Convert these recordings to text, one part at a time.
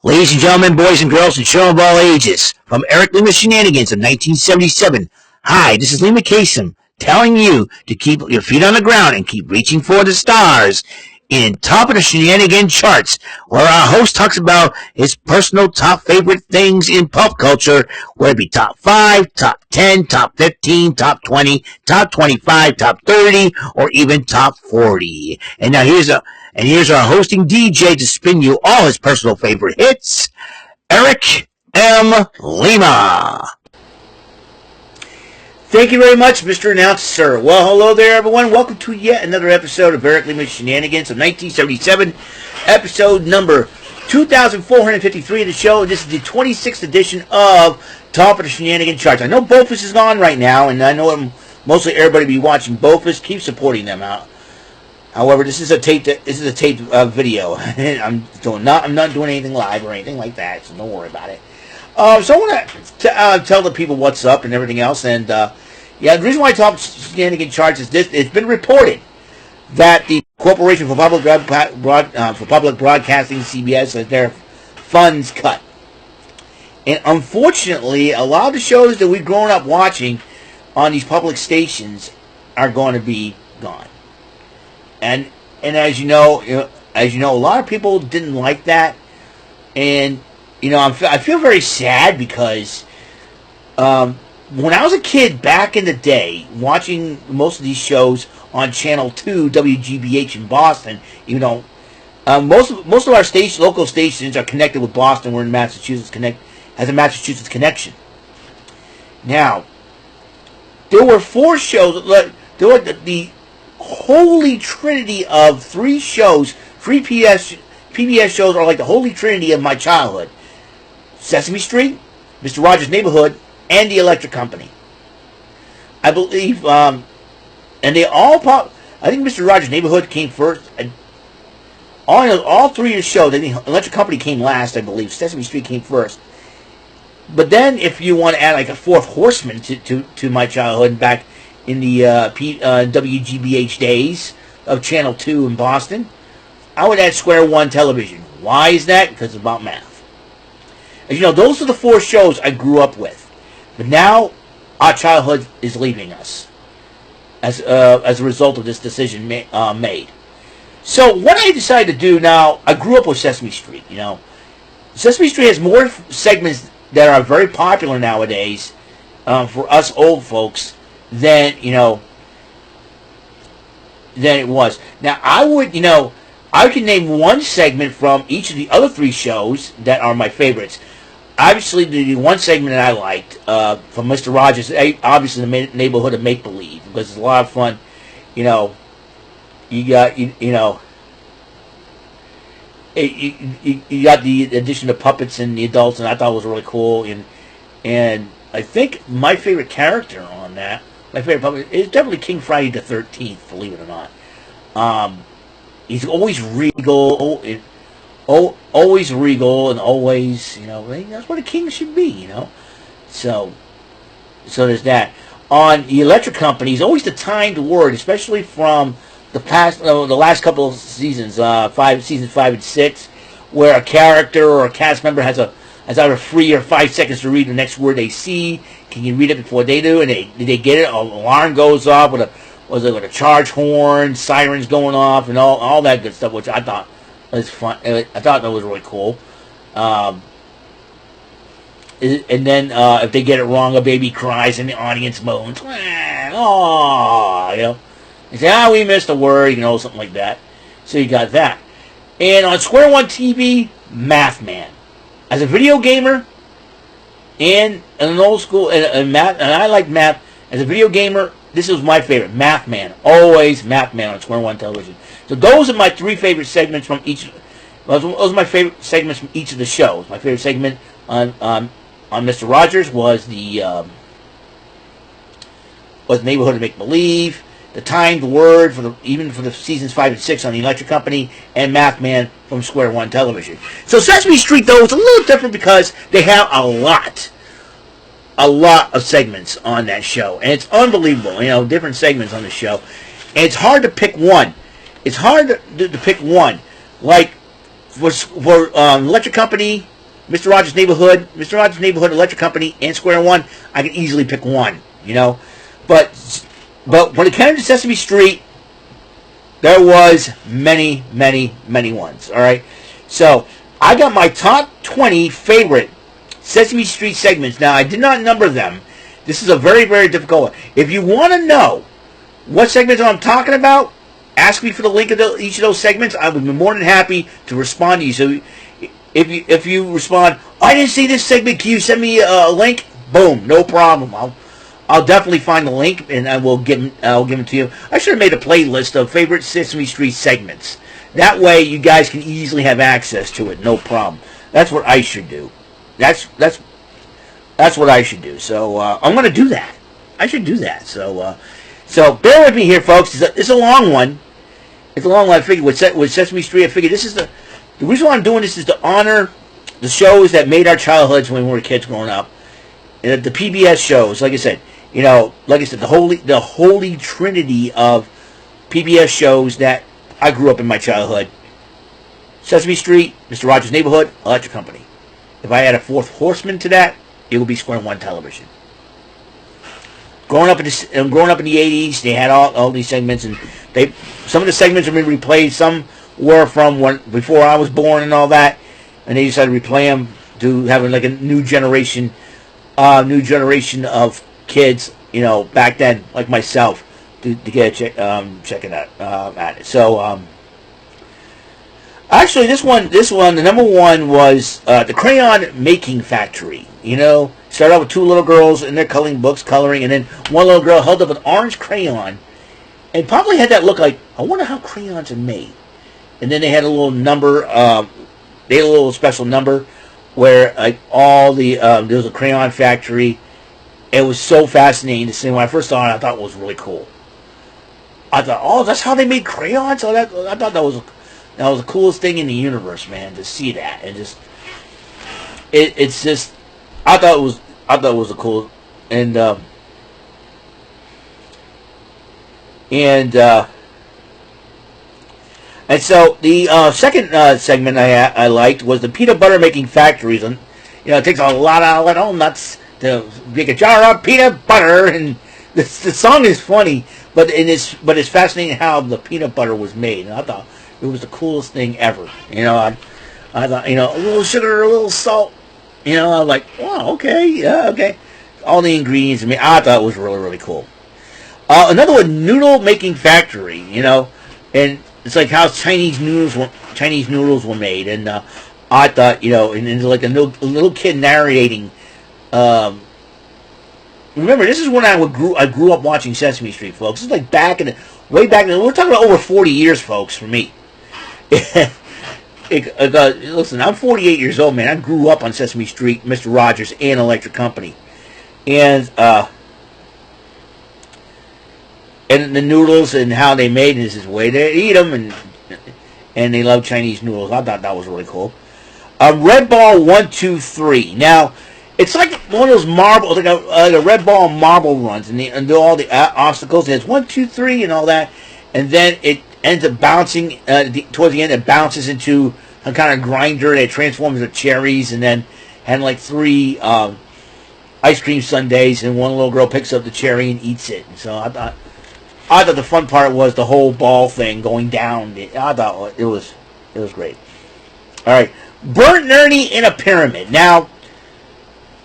Ladies and gentlemen, boys and girls, and children of all ages, from Eric Lima Shenanigans of 1977. Hi, this is Lima Kasem, telling you to keep your feet on the ground and keep reaching for the stars in Top of the Shenanigan charts, where our host talks about his personal top favorite things in pop culture, whether it be top 5, top 10, top 15, top 20, top 25, top 30, or even top 40. And now here's our hosting DJ to spin you all his personal favorite hits, Eric M. Lima. Thank you very much, Mr. Announcer. Well, hello there, everyone. Welcome to yet another episode of Eric Lima Shenanigans of 1977, episode number 2453 of the show. This is the 26th edition of Top of the Shenanigan charts. I know Bofus is on right now, and I know mostly everybody will be watching Bofus. Keep supporting them out. However, this is a taped video. I'm not doing anything live or anything like that, so don't worry about it. So I want to tell the people what's up and everything else. And the reason why I talk Shenanigan charts is this: it's been reported that the Corporation for Public Broadcasting, CBS, has their funds cut. And unfortunately, a lot of the shows that we've grown up watching on these public stations are going to be gone. And as you know, a lot of people didn't like that. And I feel very sad because when I was a kid back in the day, watching most of these shows on Channel 2, WGBH in Boston, most of our local stations are connected with Boston. We're in Massachusetts, has a Massachusetts connection. Now, there were 4 shows. There were the holy trinity of 3 shows. 3 PBS shows are like the holy trinity of my childhood: Sesame Street, Mr. Rogers' Neighborhood, and The Electric Company. I believe, and they all pop. I think Mr. Rogers' Neighborhood came first. All 3 of the shows. I think Electric Company came last. I believe Sesame Street came first. But then, if you want to add like a 4th horseman to my childhood back in the WGBH days of Channel 2 in Boston, I would add Square One Television. Why is that? Because it's about math. As you know, those are the 4 shows I grew up with. But now, our childhood is leaving us as a result of this decision made. So, what I decided to do now, I grew up with Sesame Street, Sesame Street has more segments that are very popular nowadays for us old folks than it was. Now, I can name one segment from each of the other 3 shows that are my favorites. Obviously, the one segment that I liked from Mr. Rogers, obviously the Neighborhood of Make Believe, because it's a lot of fun. You got you got the addition of puppets and the adults, and I thought it was really cool. And I think my favorite character on that, my favorite puppet, is definitely King Friday the 13th. Believe it or not. He's always regal, always regal, and always, that's what a king should be, So there's that. On the Electric Company, he's always the timed word, especially from the last couple of seasons, seasons 5 and 6, where a character or a cast member has either 3 or 5 seconds to read the next word they see. Can you read it before they do? And they get it. An alarm goes off with a charge horn, sirens going off, and all that good stuff, which I thought was fun. I thought that was really cool. And then if they get it wrong, a baby cries and the audience moans. Oh, they say, we missed a word, something like that. So you got that. And on Square One TV, Math Man. As a video gamer and an old school and math, and I like math. As a video gamer, this was my favorite, Math Man. Always Math Man on Square One Television. So those are my 3 favorite segments from each. Those are my favorite segments from each of the shows. My favorite segment on Mr. Rogers was the Neighborhood of Make Believe, the timed word for the seasons 5 and 6 on the Electric Company, and Math Man from Square One Television. So Sesame Street, though, is a little different because they have a lot of segments on that show, and it's unbelievable. Different segments on the show, and it's hard to pick one. It's hard to pick one. Like for Electric Company, Mr. Rogers' Neighborhood, Electric Company, and Square One, I can easily pick one, you know. But when it came to Sesame Street, there was many ones. All right, so I got my top 20 favorite Sesame Street segments. Now I did not number them. This is a very difficult one. If you want to know what segments I'm talking about, ask me for the link of each of those segments. I would be more than happy to respond to you. So if you respond, I didn't see this segment, can you send me a link? Boom, no problem. I'll definitely find the link and I'll give it to you. I should have made a playlist of favorite Sesame Street segments. That way you guys can easily have access to it, no problem. That's what I should do. That's what I should do. So I'm going to do that. I should do that. So bear with me here, folks. It's a long one. It's a long one. I figured with Sesame Street, I figured this is the reason why I'm doing this is to honor the shows that made our childhoods when we were kids growing up. And the PBS shows, like I said, the holy trinity of PBS shows that I grew up in my childhood. Sesame Street, Mr. Rogers' Neighborhood, Electric Company. If I add a fourth horseman to that, it would be Square One Television. Growing up in the 80s, they had all these segments, and some of the segments have been replayed. Some were from before I was born and all that, and they decided to replay them to have like a new generation of kids, back then, like myself, to get checking out at it. So actually, this one, the number one was the Crayon Making Factory. Started out with two little girls in their coloring, and then one little girl held up an orange crayon, and probably had that look like, I wonder how crayons are made. And then they had a little number, they had a little special number where like there was a crayon factory. It was so fascinating to see. When I first saw it, I thought it was really cool. I thought, oh, that's how they made crayons. So I thought that was the coolest thing in the universe, man, to see that. And just it's just, I thought it was a cool, and so the second segment I liked was the peanut butter making factories, and it takes a lot of little nuts to make a jar of peanut butter, and the song is funny, but it's fascinating how the peanut butter was made, and I thought it was the coolest thing ever. I thought a little sugar, a little salt. I'm like, wow, okay, yeah, okay. All the ingredients. I thought it was really cool. Another one, noodle making factory. And it's like how Chinese noodles were made. And I thought, and like a little kid narrating. Remember, this is when I grew up watching Sesame Street, folks. This is like way back in. We're talking about over 40 years, folks, for me. Listen, I'm 48 years old, man. I grew up on Sesame Street, Mr. Rogers, and Electric Company, and the noodles and how they made this is the way they eat them, and they love Chinese noodles. I thought that was really cool. Red Ball 1, 2, 3. Now, it's like one of those marble, like a red ball marble runs, and do all the obstacles. And it's 1, 2, 3, and all that, and then it ends up bouncing towards the end. It bounces into a kind of grinder that transforms into cherries, and then had like 3 ice cream sundaes, and one little girl picks up the cherry and eats it. And so I thought the fun part was the whole ball thing going down. I thought it was great. All right, Bert and Ernie in a pyramid. Now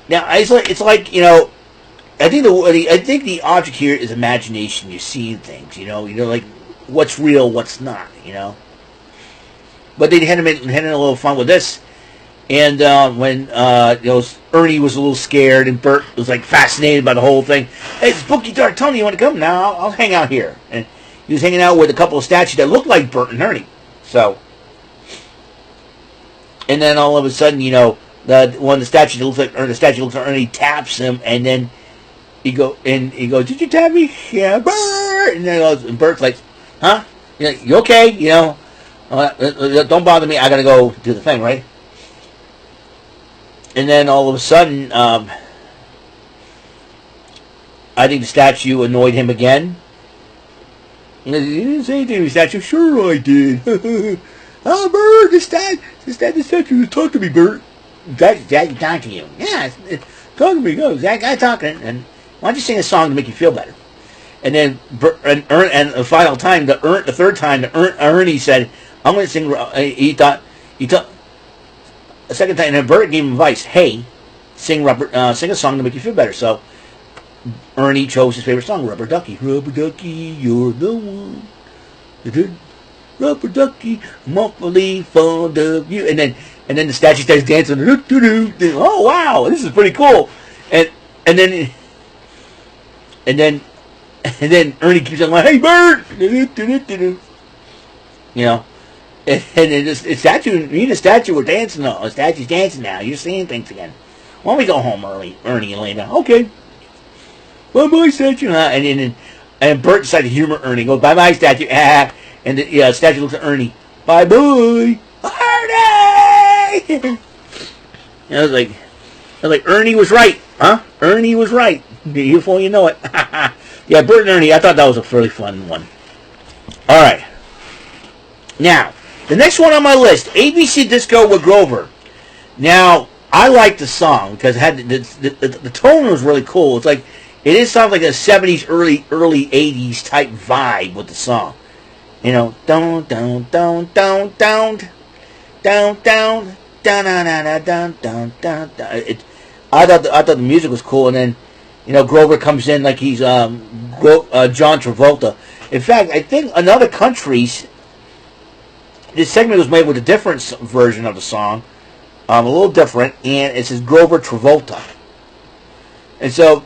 it's like I think the object here is imagination. You're seeing things, like what's real, what's not, But they had a little fun with this, and when Ernie was a little scared, and Bert was like fascinated by the whole thing. Hey, Spooky Dark Tony, you want to come? Now I'll hang out here, and he was hanging out with a couple of statues that looked like Bert and Ernie. So, and then all of a sudden, the statue looks like Ernie taps him, and then he goes, did you tap me? Yeah, Bert. And then Bert's like, huh? You okay? Don't bother me. I gotta go do the thing, right? And then all of a sudden, I think the statue annoyed him again. You didn't say anything to the statue. Sure I did. Oh, Bert, the statue, talk to me, Bert. Zach talking to you. Yeah, talk to me. Go, Zach, I talking. And why don't you sing a song to make you feel better? And then, and the final time, the third time, Ernie said, I'm going to sing. He thought, a second time, and then Bert gave him advice. Hey, sing a song to make you feel better. So Ernie chose his favorite song, Rubber Ducky. Rubber Ducky, you're the one. Rubber Ducky, I'm awfully fond of you. And then the statue starts dancing. Oh wow, this is pretty cool. And then Ernie keeps on like, hey Bert, you know. And then the statue, me and the statue were dancing. The statue's dancing now. You're seeing things again. Why don't we go home early, Ernie and Lena? Okay. Bye bye statue. And Bert decided to humor Ernie. Go bye bye statue. And the statue looks at Ernie. Bye bye, Ernie. And I was like, Ernie was right, huh? Ernie was right. Before you know it. Yeah, Bert and Ernie. I thought that was a fairly fun one. All right. Now, the next one on my list, ABC Disco with Grover. Now, I like the song because it had the tone was really cool. It's like it sounds like a 70s, early 80s type vibe with the song. You know, down, down, down, down, down, down, down, down, down, down, down, down. I thought the music was cool, and then Grover comes in like he's John Travolta. In fact, I think in other countries, this segment was made with a different version of the song, a little different, and it says Grover Travolta. And so,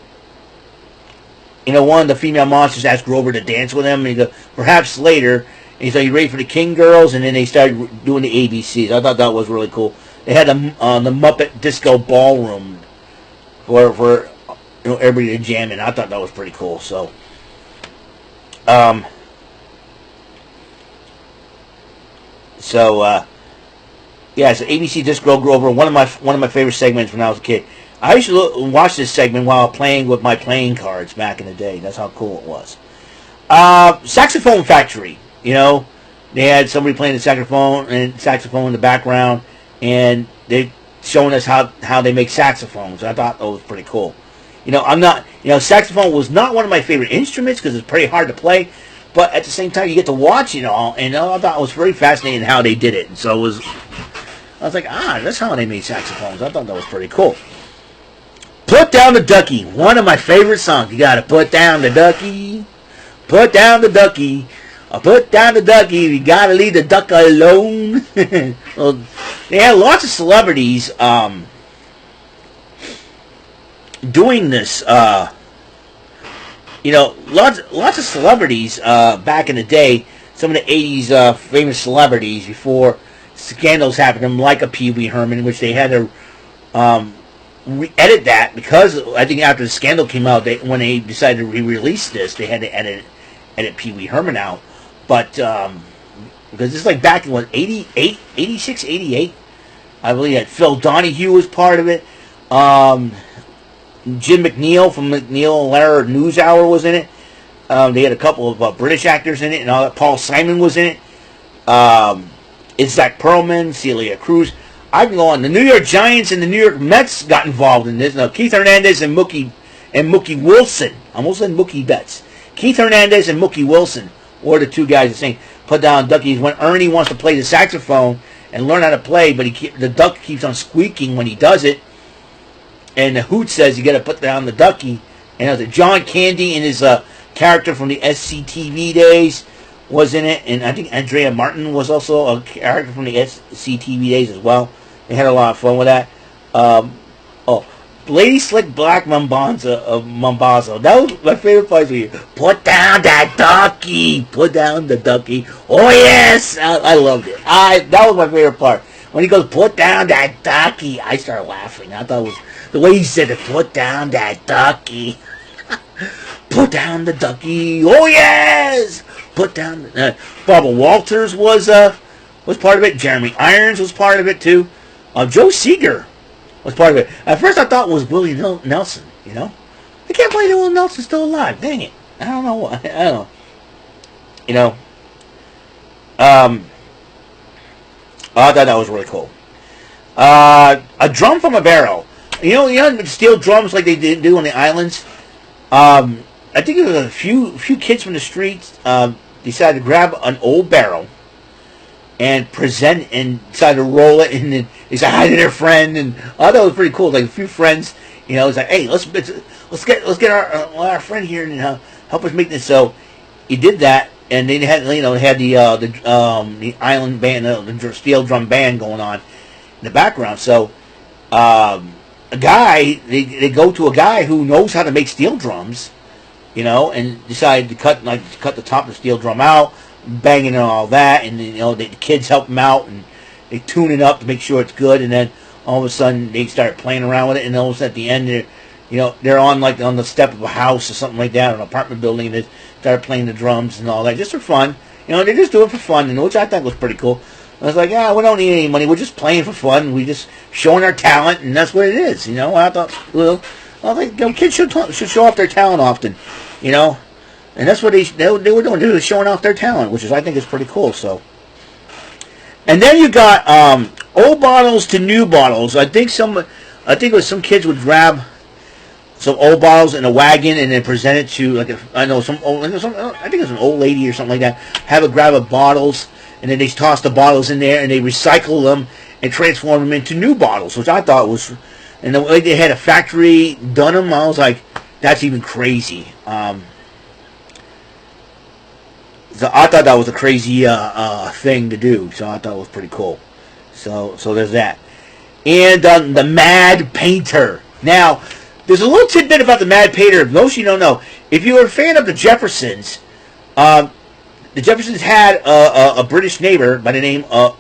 one of the female monsters asked Grover to dance with him, and he goes, perhaps later. And he's like, you ready for the King Girls? And then they started doing the ABCs. I thought that was really cool. They had the Muppet Disco Ballroom for everybody to jam in. I thought that was pretty cool. So, so ABC Disco Grover, one of my favorite segments when I was a kid. I used to watch this segment while playing with my playing cards back in the day. That's how cool it was. Saxophone Factory. They had somebody playing the saxophone in the background, and they showing us how they make saxophones. I thought that was pretty cool. Saxophone was not one of my favorite instruments because it's pretty hard to play, but at the same time you get to watch it all, and I thought it was very fascinating how they did it. And so I was like, that's how they made saxophones. I thought that was pretty cool. Put Down the Ducky, one of my favorite songs. You gotta put down the ducky. Put down the ducky. Put down the ducky. You gotta leave the duck alone. Well, they had lots of celebrities doing this. Lots of celebrities back in the day. Some of the 80s famous celebrities before scandals happened, like a Pee Wee Herman, which they had to edit that because I think after the scandal came out, when they decided to re-release this, they had to edit Pee Wee Herman out. But because this is like back in 88, 86, 88, I believe that Phil Donahue was part of it. Jim McNeil from McNeil and Lehrer NewsHour was in it. They had a couple of British actors in it, and all that. Paul Simon was in it. It's Zach Perlman, Celia Cruz. I can go on. The New York Giants and the New York Mets got involved in this. Now, Keith Hernandez and Mookie Wilson. I almost said Mookie Betts. Keith Hernandez and Mookie Wilson were the two guys that sing Put Down Duckies. When Ernie wants to play the saxophone and learn how to play, but the duck keeps on squeaking when he does it. And the hoot says you got to put down the ducky. And John Candy and his character from the SCTV days was in it. And I think Andrea Martin was also a character from the SCTV days as well. They had a lot of fun with that. Lady Slick Black Mambazo. That was my favorite part. Put down that ducky. Put down the ducky. Oh, yes. I loved it. That was my favorite part. When he goes, put down that ducky, I started laughing. I thought it was the way he said it. Put down that ducky. Put down the ducky. Oh, yes. Put down. Barbara Walters was part of it. Jeremy Irons was part of it, too. Joe Seeger was part of it. At first I thought it was Willie Nelson, I can't believe that Willie Nelson's still alive. Dang it. I don't know why. I don't know. I thought that was really cool. A drum from a barrel. You know, steel drums like they do on the islands. I think it was a few kids from the streets decided to grab an old barrel and present and decided to roll it, and then they said hi to their friend, and I thought it was pretty cool. Like a few friends, it's like, hey, let's get our friend here and help us make this. So he did that, and they had the island band, the steel drum band going on in the background. So a guy, they go to a guy who knows how to make steel drums, and decided to cut the top of the steel drum out, banging and all that, and the kids help them out and they tune it up to make sure it's good, and then all of a sudden they start playing around with it, and all of a sudden at the end they're on the step of a house or something like that, or an apartment building, and they start playing the drums and all that just for fun. They just do it for fun, and which I thought was pretty cool. I was like, we don't need any money, we're just playing for fun, we're just showing our talent, and that's what it is. I thought, I think kids should show off their talent often, and that's what they were doing. They were showing off their talent, which I think is pretty cool. So, and then you got old bottles to new bottles. I think it was some kids would grab some old bottles in a wagon and then present it to I think it was an old lady or something like that. Have a grab of bottles, and then they toss the bottles in there and they recycle them and transform them into new bottles, which I thought was. And the way they had a factory done them, I was like, that's even crazy. So I thought that was a crazy thing to do. So I thought it was pretty cool. So there's that. And the Mad Painter. Now, there's a little tidbit about the Mad Painter. Most of you don't know. If you were a fan of the Jeffersons, the Jeffersons had a British neighbor by the name of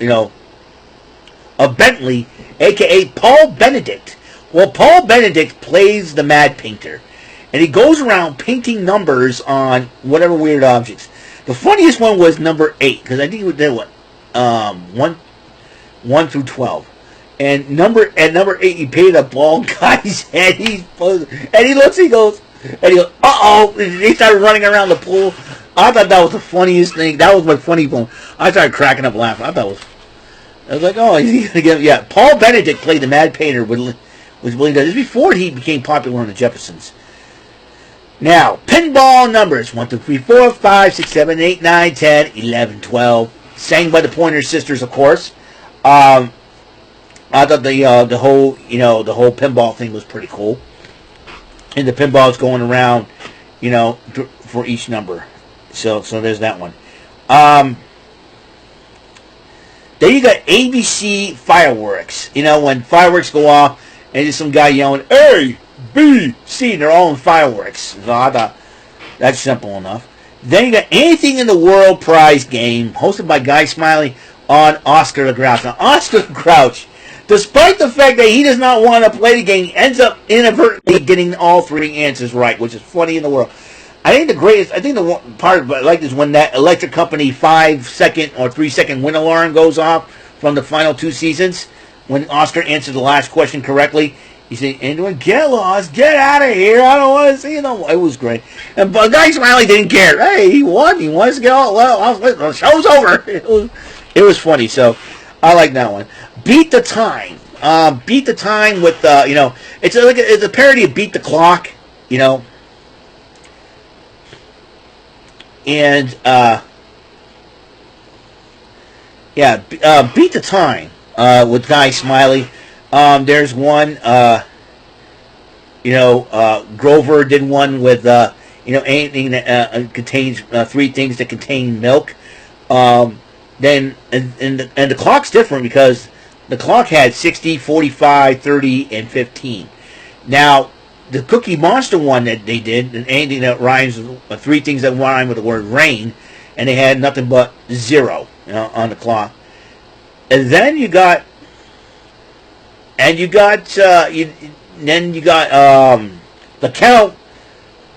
Bentley, a.k.a. Paul Benedict. Well, Paul Benedict plays the Mad Painter, and he goes around painting numbers on whatever weird objects. The funniest one was number 8, because I think he did 1 through 12. And number 8, he painted a bald guy's head. He looks, he goes, uh-oh, they started running around the pool. I thought that was the funniest thing. That was my funny one. I started cracking up laughing. I was like, oh, is he going to get... Yeah, Paul Benedict played the Mad Painter, was believed that. This was before he became popular on the Jeffersons. Now, pinball numbers 1, 2, 3, 4, 5, 6, 7, 8, 9, 10, 11, 12. Sang by the Pointer Sisters, of course. I thought the whole pinball thing was pretty cool. And the pinball's going around, for each number. So there's that one. Then you got ABC fireworks. When fireworks go off, and there's some guy yelling, A, B, C, and they're all in fireworks. So I thought that's simple enough. Then you got Anything in the World prize game, hosted by Guy Smiley on Oscar the Grouch. Now, Oscar the Grouch, despite the fact that he does not want to play the game, ends up inadvertently getting all 3 answers right, which is funny in the world. I think the one part I like is when that electric company 5-second or 3-second wind alarm goes off from the final 2 seasons. When Oscar answered the last question correctly, he said, "Anyone get lost? Get out of here! I don't want to see them." It was great. And Guy Smiley didn't care. Hey, he won. He wants to get all. Well, the show's over. It was funny. So I like that one. Beat the Time. Beat the Time with it's a parody of Beat the Clock. And Beat the Time with Guy Smiley. There's one, Grover did one with, anything that contains 3 things that contain milk. Then the clock's different because the clock had 60, 45, 30, and 15. Now, the Cookie Monster one that they did, anything that rhymes with 3 things that rhyme with the word rain, and they had nothing but 0 on the clock. And then you got the Count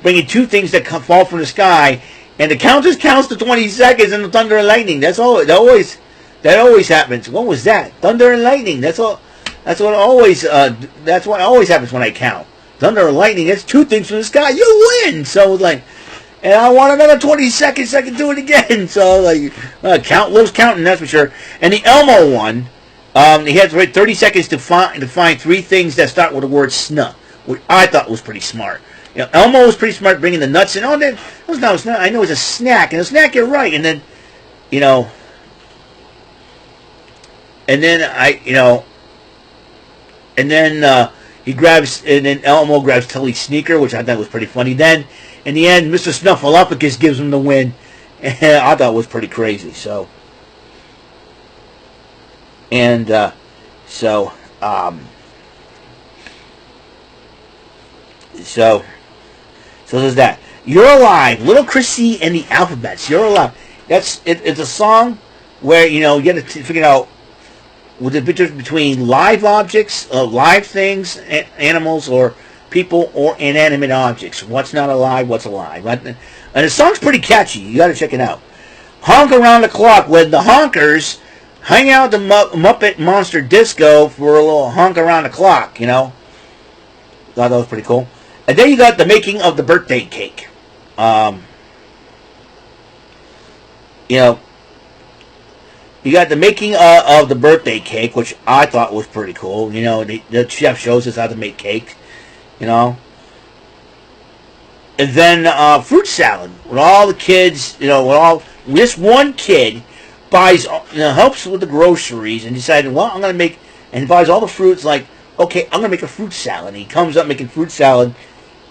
bringing 2 things that fall from the sky, and the Count just counts to 20 seconds in the thunder and lightning. That's all. That always happens. What was that? Thunder and lightning. That's all. That's what always happens when I count. Thunder and lightning. That's 2 things from the sky. You win. So and I want another 20 seconds so I can do it again. So like, loves counting, that's for sure. And the Elmo one, he had to wait 30 seconds to find 3 things that start with the word snuh, which I thought was pretty smart. You know, Elmo was pretty smart bringing the nuts in. Oh, that was not a snack. I know it's a snack, and a snack, you're right. And then, you know, and then he grabs, and then Elmo grabs Tilly's sneaker, which I thought was pretty funny. Then, in the end, Mr. Snuffleupagus gives him the win, and I thought it was pretty crazy. So, and so there's that. You're Alive, Little Chrissy and the Alphabets. You're Alive. It's a song where, you know, you got to figure out what the difference between live objects, live things, animals, or people, or inanimate objects. What's not alive, what's alive. And the song's pretty catchy. You got to check it out. Honk Around the Clock, when the honkers hang out at the Muppet Monster Disco for a little honk around the clock, you know. Thought that was pretty cool. And then you got the making of the birthday cake. You know, you got the making of the birthday cake, which I thought was pretty cool. You know, the chef shows us how to make cake, you know. And then fruit salad, with all the kids, you know, this one kid buys, you know, helps with the groceries and decided, well, I'm going to make, and buys all the fruits, like, okay, I'm going to make a fruit salad. And he comes up making fruit salad.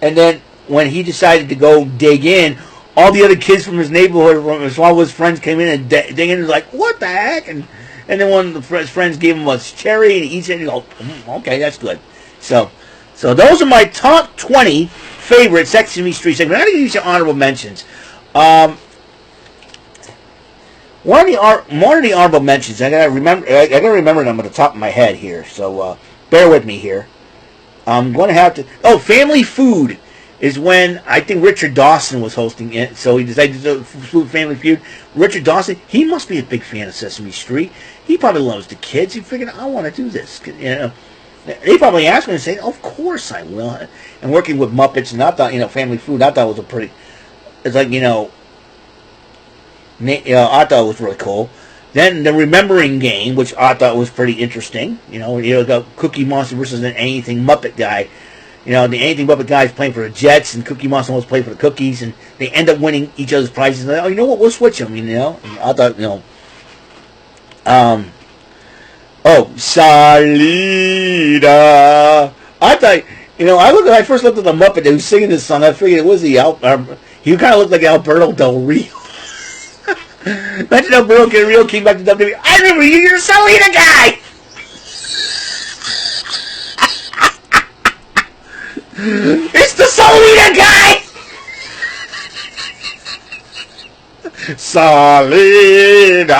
And then when he decided to go dig in, all the other kids from his neighborhood, from all his friends, came in and dig in and was like, what the heck? And then one of his friends gave him a cherry, and he eats it, and he goes, okay, that's good. So those are my top 20 favorite Sesame Street segments. I'm going to give you some honorable mentions. One of the honorable mentions, I gotta remember them at the top of my head here. So bear with me here. I'm going to have to. Oh, Family Food is when I think Richard Dawson was hosting it. So he decided to do Family Feud. Richard Dawson, he must be a big fan of Sesame Street. He probably loves the kids. He figured, I want to do this. You know, they probably asked me and say, of course I will. And working with Muppets, and I thought, you know, Family Food, I thought was a pretty. It's like, you know, I thought it was really cool. Then the Remembering Game, which I thought was pretty interesting. You know, got Cookie Monster versus an Anything Muppet guy. You know, the Anything Muppet guy is playing for the Jets, and Cookie Monster was playing for the Cookies, and they end up winning each other's prizes. Like, oh, you know what? We'll switch them. You know, and I thought, you know, Salida. I thought, you know, I first looked at the Muppet who was singing this song. I figured it was he kind of looked like Alberto Del Rio. Imagine Alberto Del Rio came back to WWE. I remember you, you're a Salida guy. It's the Salida guy. Salida.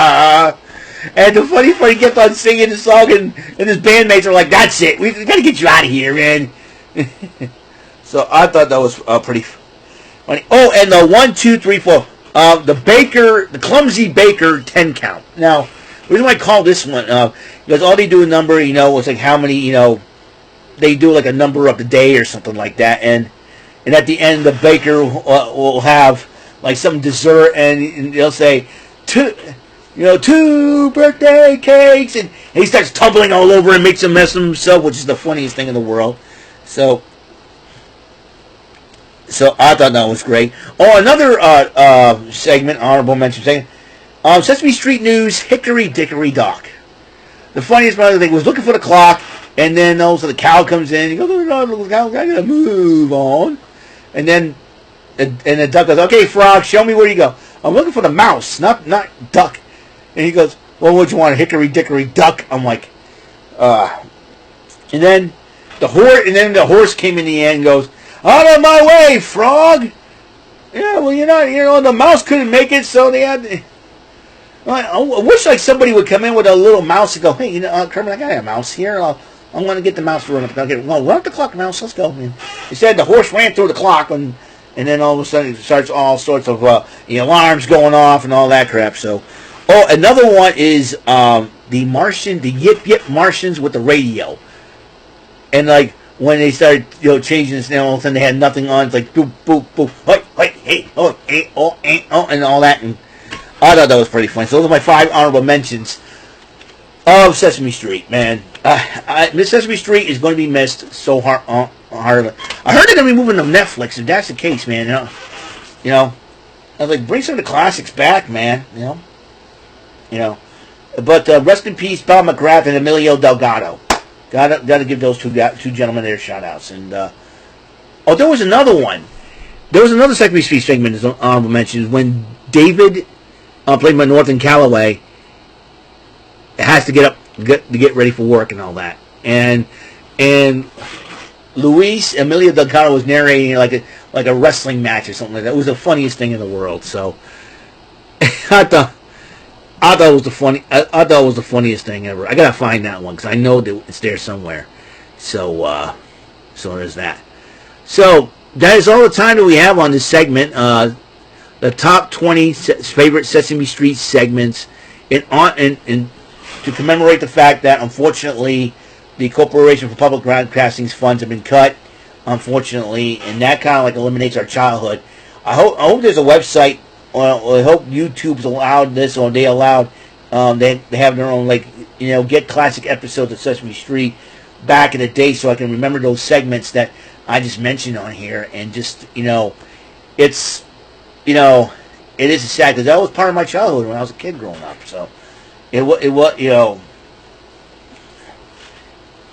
And the funny part, he kept on singing the song, and his bandmates are like, that's it. We got to get you out of here, man. So I thought that was pretty funny. Oh, and the 1, 2, 3, 4. The Clumsy Baker 10 count. Now, the reason why I call this one, because all they do a number, you know, it's like how many, you know, they do like a number of the day or something like that. And at the end, the baker will have like some dessert, and they'll say, two birthday cakes, and he starts tumbling all over and makes a mess of himself, which is the funniest thing in the world. So I thought that was great. Oh, another segment, honorable mention segment, Sesame Street News, Hickory Dickory Dock. The funniest part of the thing was looking for the clock, and then also the cow comes in, he goes, oh, the cow, I gotta move on. And then the duck goes, okay, frog, show me where you go. I'm looking for the mouse, not duck. And he goes, well, what you want, a hickory dickory duck? I'm like, and then the horse came in the end and goes, out of my way, frog. Yeah, well, you know, the mouse couldn't make it, so they had to. I wish like somebody would come in with a little mouse and go, hey, you know, Kermit, I got a mouse here. I'm going to get the mouse to run up. Okay, well, run up the clock, mouse. Let's go. And instead, the horse ran through the clock, and then all of a sudden it starts all sorts of the alarms going off and all that crap. So, another one is the Yip Yip Martians with the radio, and like when they started, you know, changing this, now all of a sudden they had nothing on. It's like boop boop boop, hey, hey, oh, hey, oh, hey, oh, and all that. And I thought that was pretty funny. So those are my 5 honorable mentions of Sesame Street, man. Miss Sesame Street is going to be missed so hard. I heard they're going to be moving to Netflix. If that's the case, man, you know, I was like, bring some of the classics back, man. You know. But rest in peace, Bob McGrath and Emilio Delgado. Gotta give those two gentlemen their shout outs. And there was another one. There was another Sesame Street segment, as honorable mentions, when David, played by Northern Calloway, has to get ready for work and all that. And Emilio Delgado was narrating like a wrestling match or something like that. It was the funniest thing in the world. So I thought it was the funniest thing ever. I gotta find that one because I know that it's there somewhere. So there's that. So that is all the time that we have on this segment. The top 20 favorite Sesame Street segments, and to commemorate the fact that unfortunately the Corporation for Public Broadcasting's funds have been cut. Unfortunately, and that kind of like eliminates our childhood. I hope there's a website. I hope YouTube's allowed this, or they allowed they have their own, like, get classic episodes of Sesame Street back in the day, so I can remember those segments that I just mentioned on here, and just it's it is sad because that was part of my childhood when I was a kid growing up. So it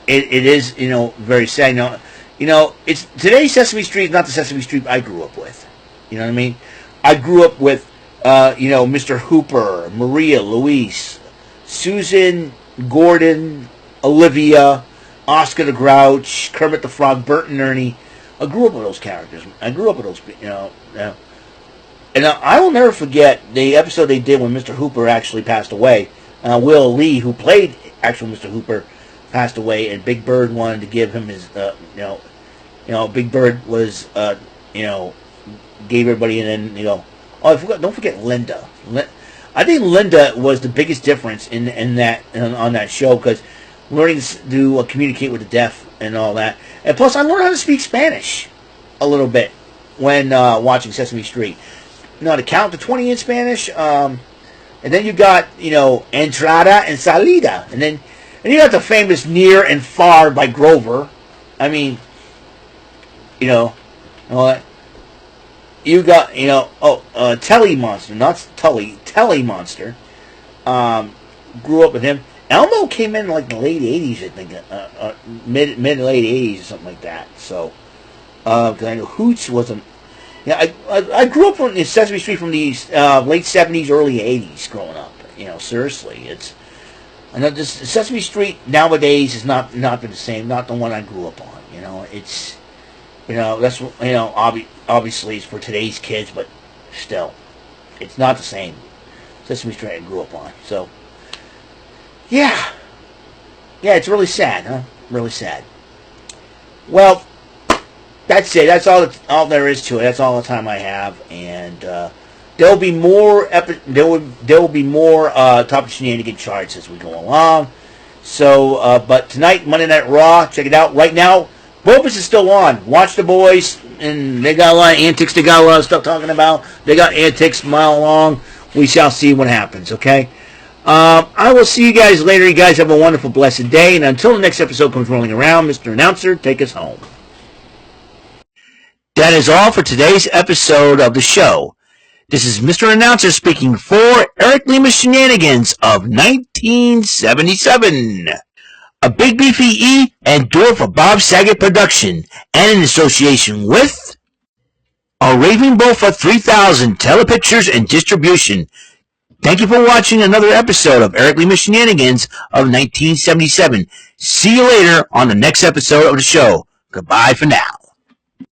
is very sad. It's today's Sesame Street is not the Sesame Street I grew up with. You know what I mean? I grew up with, Mr. Hooper, Maria, Luis, Susan, Gordon, Olivia, Oscar the Grouch, Kermit the Frog, Bert and Ernie. I grew up with those characters. I grew up with those, And I will never forget the episode they did when Mr. Hooper actually passed away. Will Lee, who played actual Mr. Hooper, passed away, and Big Bird wanted to give him his, Big Bird was, gave everybody, and then don't forget Linda. I think Linda was the biggest difference on that show, because learning to communicate with the deaf and all that, and plus I learned how to speak Spanish a little bit when watching Sesame Street. To count to 20 in Spanish, and then you got entrada and salida, and you got the famous Near and Far by Grover. I mean, all that. You got, Telly Monster, not Tully, Telly Monster. Grew up with him. Elmo came in like the late 80s, I think, mid late 80s or something like that. So, because I know Hooch wasn't. Yeah, I grew up in Sesame Street from the late 70s, early 80s growing up. Seriously, I know this Sesame Street nowadays has not been the same, not the one I grew up on. It's. That's obviously it's for today's kids, but still, it's not the same Sesame Street I grew up on. So, yeah, it's really sad, huh? Really sad. Well, that's it. That's all there is to it. That's all the time I have, and there'll be more. There will be more top Shenanigan charts as we go along. So, but tonight, Monday Night Raw, check it out right now. Bovis is still on. Watch the boys, and they got a lot of antics. They got a lot of stuff talking about. They got antics a mile long. We shall see what happens, okay? I will see you guys later. You guys have a wonderful, blessed day. And until the next episode comes rolling around, Mr. Announcer, take us home. That is all for today's episode of the show. This is Mr. Announcer speaking for Eric Lima Shenanigans of 1977. A Big Beefy E and do it for Bob Saget production, and in association with a Raving Bull for 3000 Telepictures and Distribution. Thank you for watching another episode of Eric Lima Shenanigans of 1977. See you later on the next episode of the show. Goodbye for now.